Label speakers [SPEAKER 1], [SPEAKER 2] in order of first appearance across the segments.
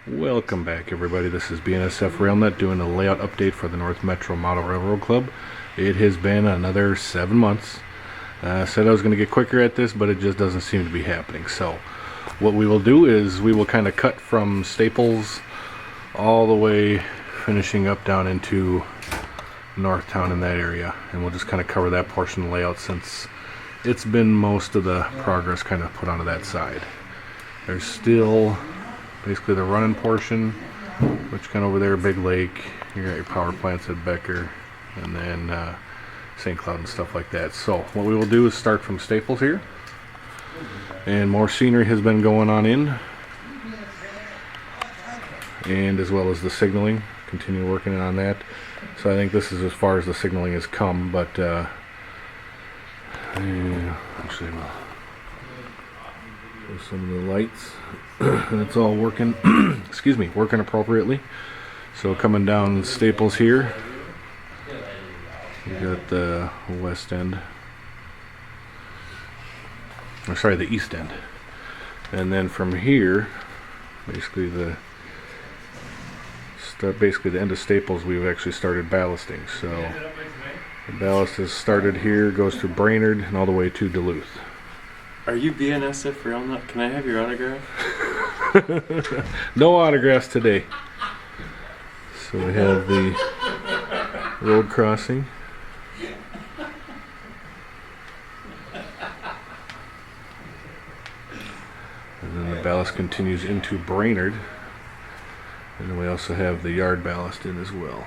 [SPEAKER 1] Welcome back, everybody. This is BNSF RailNet doing a layout update for the North Metro Model Railroad Club. It has been another 7 months. I said I was going to get quicker at this, but it just doesn't seem to be happening. So what we will do is we will kind of cut from Staples all the way finishing up down into Northtown in that area, and we'll just kind of cover that portion of the layout since it's been most of the progress kind of put onto that side. There's still basically the running portion, which kind of over there, Big Lake, you got your power plants at Becker, and then St. Cloud and stuff like that. So what we will do is start from Staples here, and more scenery has been going on in, and as well as the signaling, continue working on that. So I think this is as far as the signaling has come, but actually some of the lights and it's all working excuse me, working appropriately. So coming down Staples here, you got the west end, or sorry, the east end, and then from here basically the end of Staples we've actually started ballasting. So the ballast has started here, goes through Brainerd and all the way to Duluth.
[SPEAKER 2] Are you BNSF RailNet? Can I have your autograph?
[SPEAKER 1] No autographs today. So we have the road crossing. And then the ballast continues into Brainerd. And then we also have the yard ballast in as well.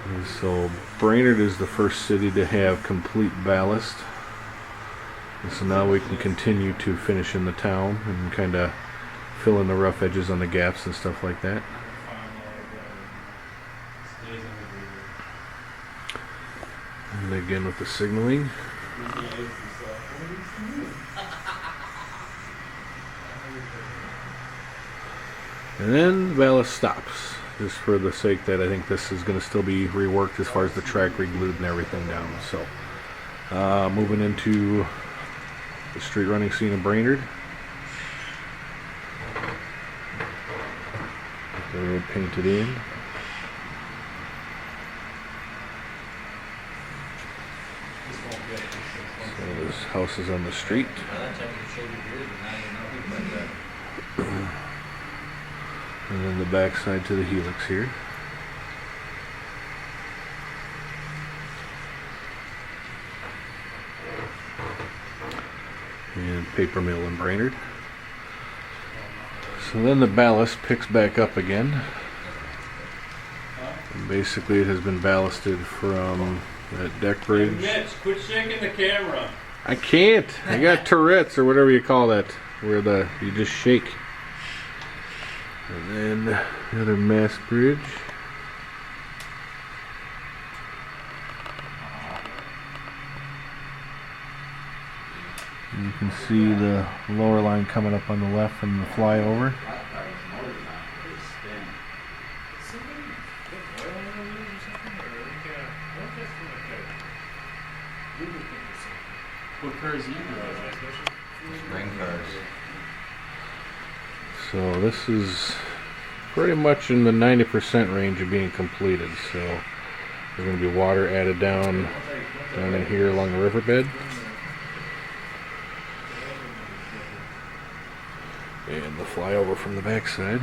[SPEAKER 1] And so Brainerd is the first city to have complete ballast. And so now we can continue to finish in the town and kind of fill in the rough edges on the gaps and stuff like that. And again with the signaling. And then the ballast stops, just for the sake that I think this is going to still be reworked as far as the track re-glued and everything down. So moving into the street running scene of Brainerd. Get the road painted in. So there's houses on the street. And then the back side to the helix here. And paper mill in Brainerd. So then the ballast picks back up again. And basically it has been ballasted from that deck bridge.
[SPEAKER 2] Mitch, quit shaking the camera.
[SPEAKER 1] I can't. I got Tourette's or whatever you call that, where you just shake. And then the other mass bridge. And you can see the lower line coming up on the left from the flyover.
[SPEAKER 2] What cars you
[SPEAKER 3] Spring cars.
[SPEAKER 1] So this is pretty much in the 90% range of being completed. So there's going to be water added down in here along the riverbed. And the flyover from the backside.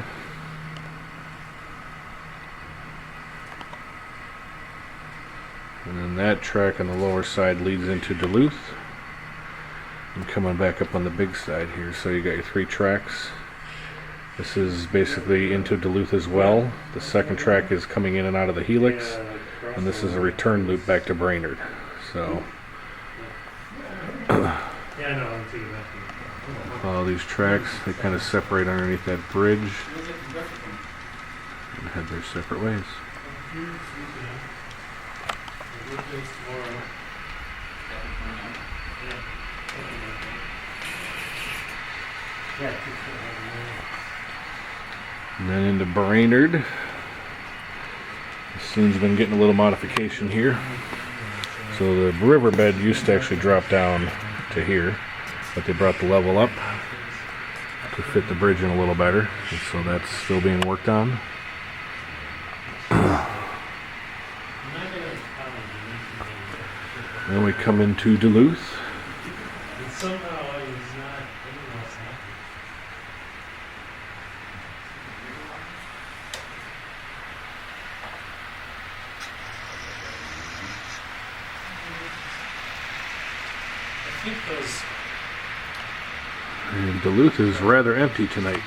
[SPEAKER 1] And then that track on the lower side leads into Duluth. And coming back up on the big side here. So you got your 3 tracks. This is basically into Duluth as well. The second track is coming in and out of the helix, and this is a return loop back to Brainerd. So all these tracks, they kind of separate underneath that bridge and head their separate ways. And then into Brainerd. The scene's been getting a little modification here. So the riverbed used to actually drop down to here, but they brought the level up to fit the bridge in a little better, and so that's still being worked on. Then we come into Duluth. And Duluth is rather empty tonight.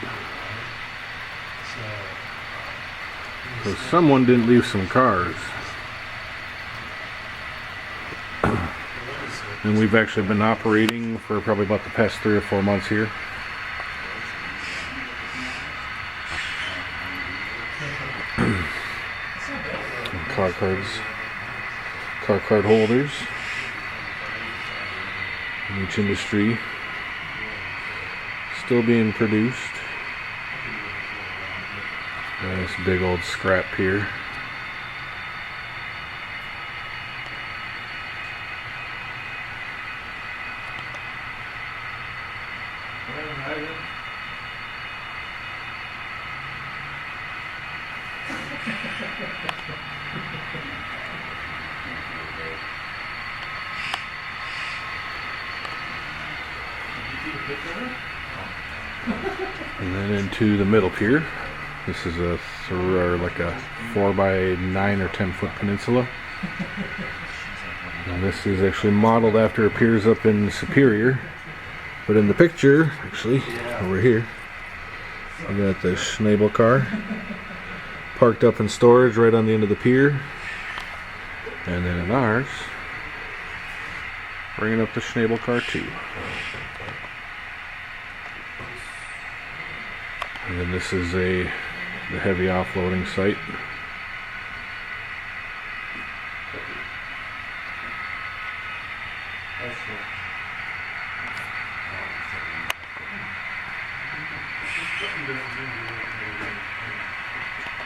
[SPEAKER 1] So someone didn't leave some cars. And we've actually been operating for probably about the past 3 or 4 months here. Car card holders in each industry still being produced. Nice big old scrap pier. And then into the middle pier. This is a 4x9 or 10-foot peninsula. And this is actually modeled after piers up in Superior. But in the picture, actually, over here, we got the Schnabel car parked up in storage right on the end of the pier. And then in ours, bringing up the Schnabel car too. And then this is the heavy offloading site.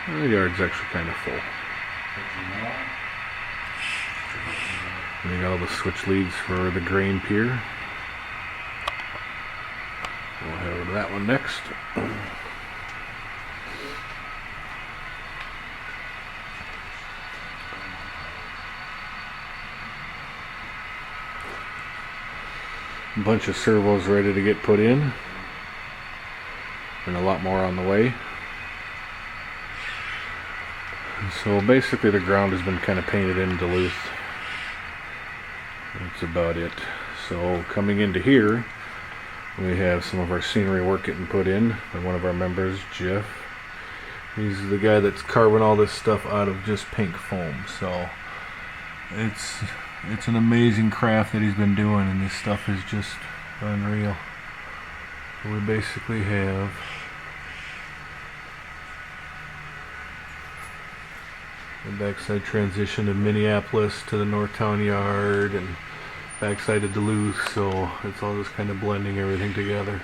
[SPEAKER 1] The yard's actually kind of full. And you got all the switch leads for the grain pier. We'll head over to that one next. A bunch of servos ready to get put in, and a lot more on the way. And so basically the ground has been kind of painted in Duluth. That's about it. So coming into here, we have some of our scenery work getting put in by one of our members, Jeff. He's the guy that's carving all this stuff out of just pink foam. So it's an amazing craft that he's been doing, and this stuff is just unreal. We basically have the backside transition of Minneapolis to the Northtown yard and backside of Duluth, so it's all just kind of blending everything together.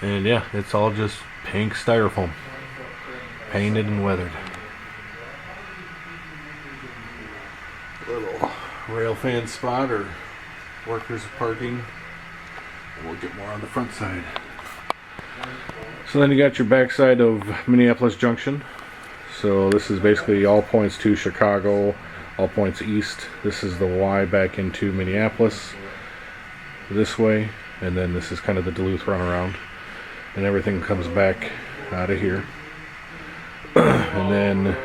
[SPEAKER 1] And yeah, it's all just pink styrofoam, painted and weathered. Little rail fan spot or workers parking. We'll get more on the front side. So then you got your backside of Minneapolis Junction. So this is basically all points to Chicago, all points east. This is the Y back into Minneapolis this way, and then this is kind of the Duluth runaround, and everything comes back out of here. And then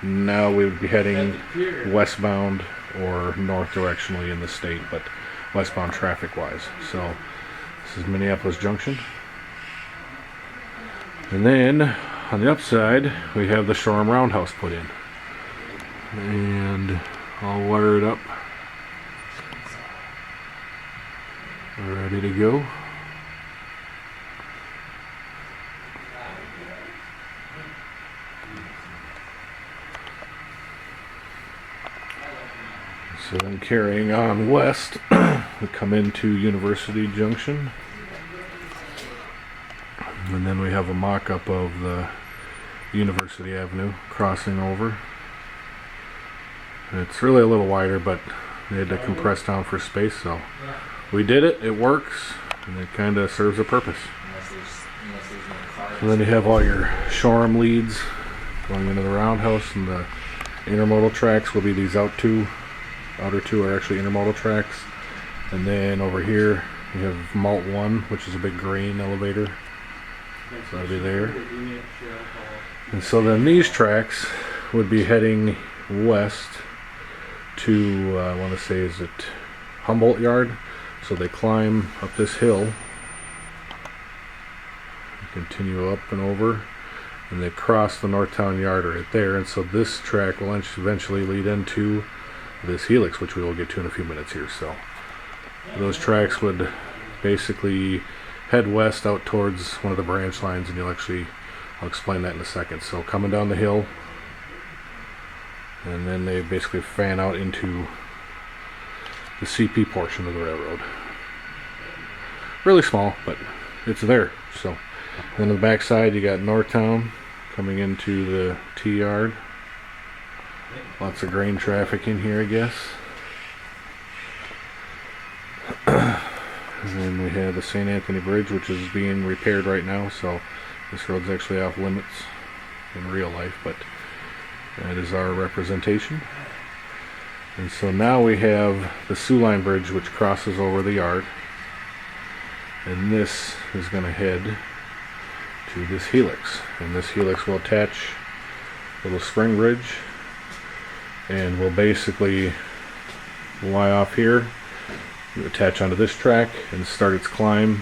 [SPEAKER 1] now we would be heading westbound or north directionally in the state, but westbound traffic wise. So this is Minneapolis Junction. And then on the upside we have the Shoreham Roundhouse put in and all wired up, ready to go. So then carrying on west, we come into University Junction. And then we have a mock-up of the University Avenue, crossing over. It's really a little wider, but they had to compress down for space, so we did it. It works, and it kind of serves a purpose.
[SPEAKER 3] Unless there's no cars.
[SPEAKER 1] And then you have all your showroom leads going into the roundhouse, and the intermodal tracks will be these outer two are actually intermodal tracks. And then over here you have Malt 1, which is a big grain elevator, so that'll be there. And so then these tracks would be heading west to, I want to say, is it Humboldt Yard? So they climb up this hill, continue up and over, and they cross the Northtown Yard right there. And so this track will eventually lead into this helix, which we will get to in a few minutes here. So those tracks would basically head west out towards one of the branch lines, and I'll explain that in a second. So coming down the hill, and then they basically fan out into the CP portion of the railroad. Really small, but it's there. So then on the back side you got Northtown coming into the T yard. Lots of grain traffic in here, I guess. And then we have the St. Anthony Bridge, which is being repaired right now, so this road's actually off limits in real life, but that is our representation. And so now we have the Sioux Line Bridge, which crosses over the yard, and this is going to head to this helix, and this helix will attach a little spring bridge, and will basically lie off here, attach onto this track, and start its climb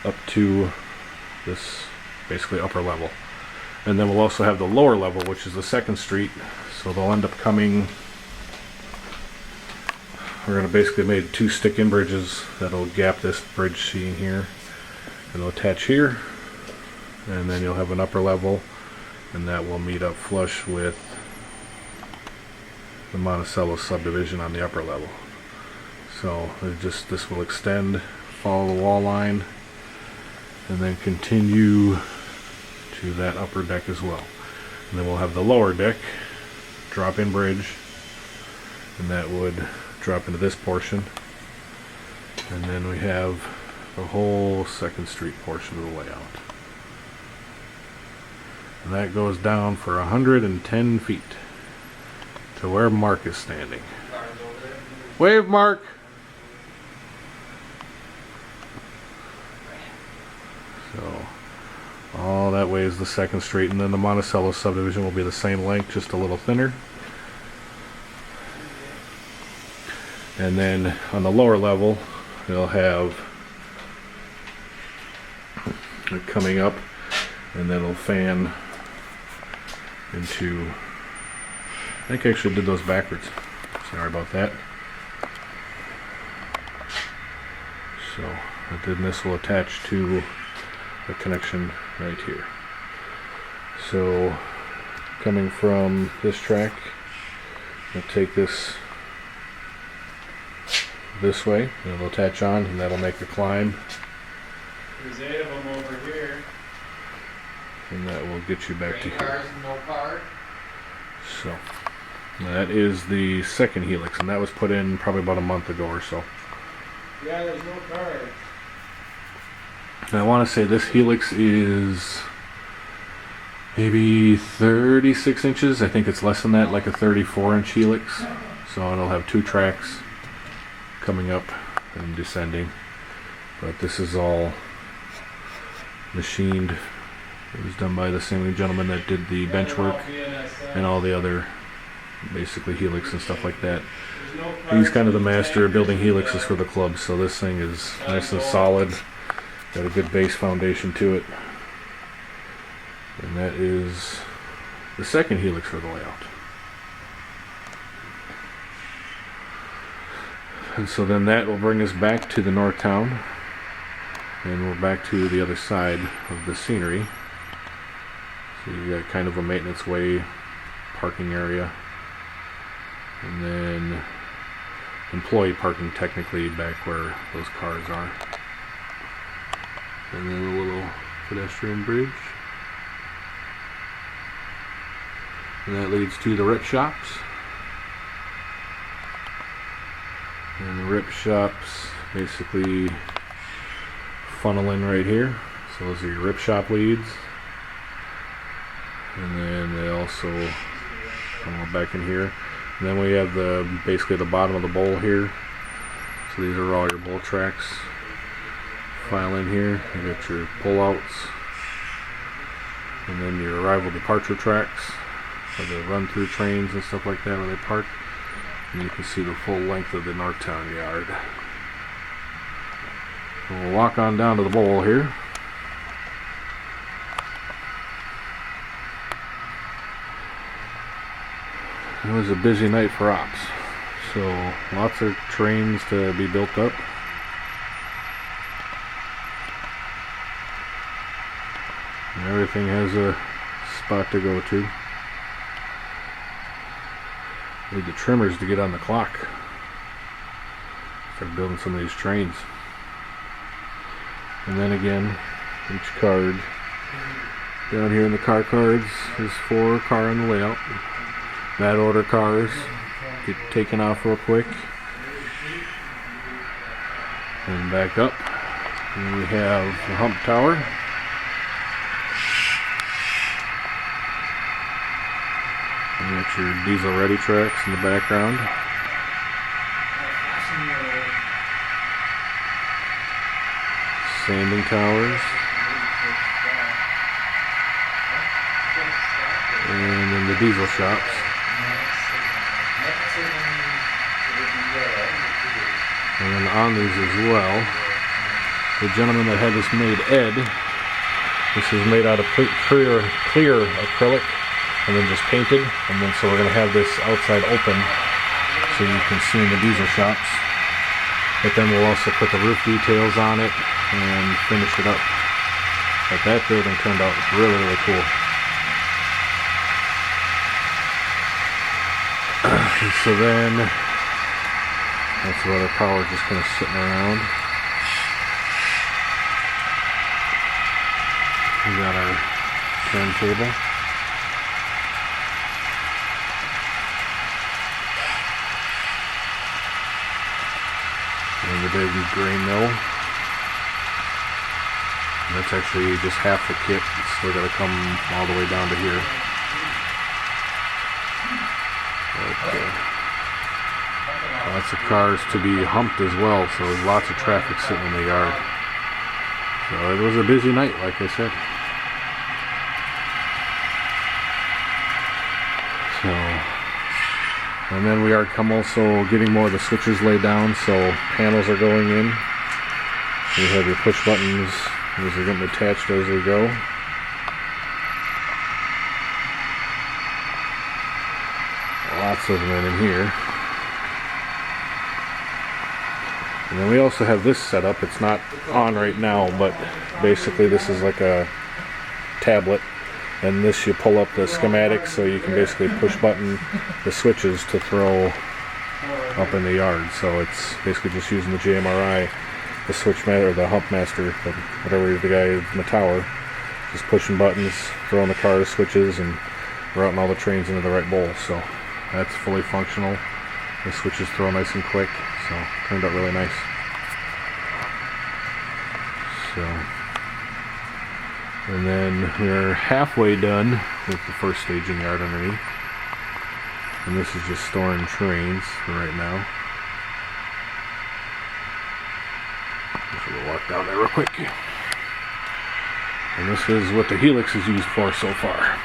[SPEAKER 1] up to this basically upper level. And then we'll also have the lower level, which is the 2nd Street. So they'll end up coming, we're going to basically make 2 stick-in bridges that'll gap this bridge seen here, and they'll attach here, and then you'll have an upper level, and that will meet up flush with the Monticello subdivision on the upper level. So this will extend, follow the wall line, and then continue to that upper deck as well. And then we'll have the lower deck, drop-in bridge, and that would drop into this portion. And then we have the whole 2nd Street portion of the layout. And that goes down for 110 feet to where Mark is standing. Wave, Mark! So all that way is the 2nd Street, and then the Monticello subdivision will be the same length, just a little thinner. And then on the lower level, they'll have it coming up, and then it'll fan into, I think I actually did those backwards. Sorry about that. So, and then this will attach to the connection right here. So, coming from this track, we'll take this way, and it'll attach on, and that'll make a climb.
[SPEAKER 2] There's 8 of them over here.
[SPEAKER 1] And that will get you back to here.
[SPEAKER 3] Cars, no car.
[SPEAKER 1] So, that is the 2nd helix, and that was put in probably about a month ago or so.
[SPEAKER 2] Yeah, there's no cars.
[SPEAKER 1] And I want to say this helix is maybe 36 inches. I think it's less than that, like a 34-inch helix. So it'll have 2 tracks coming up and descending. But this is all machined. It was done by the same gentleman that did the bench work and all the other basically helix and stuff like that. He's kind of the master of building helixes for the club, so this thing is nice and solid. Got a good base foundation to it. And that is the 2nd helix for the layout. And so then that will bring us back to the Northtown, and we're back to the other side of the scenery. So you got kind of a maintenance way, parking area, and then employee parking technically back where those cars are. And then a little pedestrian bridge. And that leads to the rip shops. And the rip shops basically funnel in right here. So those are your rip shop leads. And then they also funnel back in here. And then we have basically the bottom of the bowl here. So these are all your bowl tracks. File in here. You got your pullouts. And then your arrival departure tracks for the run through trains and stuff like that where they park. And you can see the full length of the Northtown yard. So we'll walk on down to the bowl here. It was a busy night for ops. So lots of trains to be built up. And everything has a spot to go to. Need the trimmers to get on the clock. Start building some of these trains. And then again, each card down here in the car cards is for car on the layout. Bad order cars get taken off real quick. And back up. And we have the hump tower. You got your diesel ready tracks in the background. Sanding towers. And then the diesel shops. And then on these as well, the gentleman that had this made, Ed, this is made out of clear acrylic. And then just painted, and then so we're going to have this outside open so you can see in the diesel shops. But then we'll also put the roof details on it and finish it up. But that building turned out really, really cool. And so then that's where the power just kind of sitting around. We got our turntable. And the big grain mill. And that's actually just half the kit. It's still got to come all the way down to here. Okay. Lots of cars to be humped as well, so there's lots of traffic sitting in the yard. So it was a busy night, like I said. And then we are also getting more of the switches laid down, so panels are going in. You have your push buttons, these are getting attached as we go. Lots of them in here. And then we also have this set up. It's not on right now, but basically this is like a tablet. And this, you pull up the schematics so you can basically push button the switches to throw up in the yard. So it's basically just using the JMRI, the switch master, or the hump master, whatever the guy in the tower, just pushing buttons, throwing the car switches, and routing all the trains into the right bowl. So that's fully functional. The switches throw nice and quick, so turned out really nice. And then we're halfway done with the first staging yard underneath. And this is just storing trains for right now. So we'll walk down there real quick. And this is what the helix is used for so far.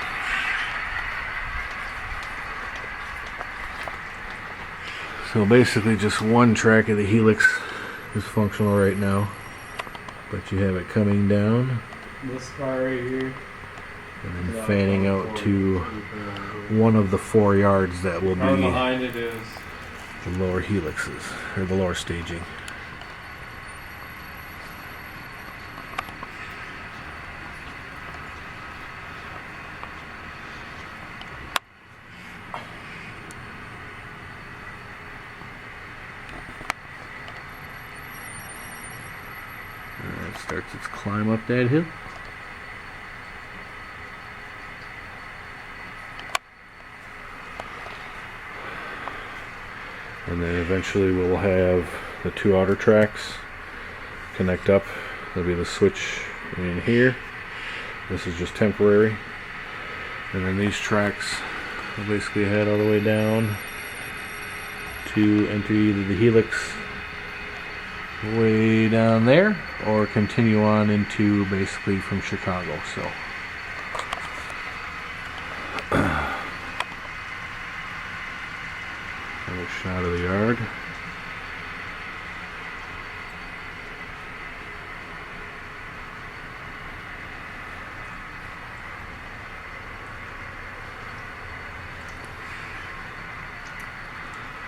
[SPEAKER 1] So basically just one track of the helix is functional right now. But you have it coming down.
[SPEAKER 2] This car right here.
[SPEAKER 1] And then fanning out to one of the 4 yards that will be
[SPEAKER 2] behind it is
[SPEAKER 1] the lower helixes, or the lower staging. And it starts its climb up that hill. And then eventually we'll have the two outer tracks connect up. There'll be the switch in here. This is just temporary. And then these tracks will basically head all the way down to enter either the helix way down there or continue on into basically from Chicago. So another shot of the yard.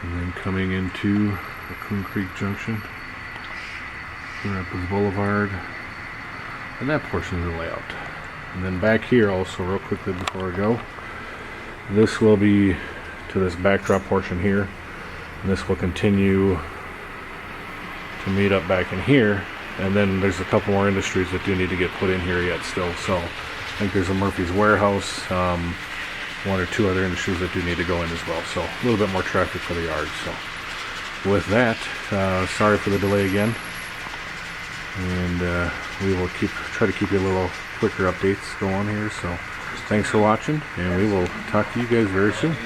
[SPEAKER 1] And then coming into the Coon Creek Junction, Minneapolis Boulevard, and that portion of the layout. And then back here also, real quickly before I go, this will be to this backdrop portion here, and this will continue to meet up back in here. And then there's a couple more industries that do need to get put in here yet still. So I think there's a Murphy's Warehouse, one or two other industries that do need to go in as well. So a little bit more traffic for the yard. So with that, sorry for the delay again, and we will try to keep you a little quicker updates going here. So thanks for watching, and we will talk to you guys very soon.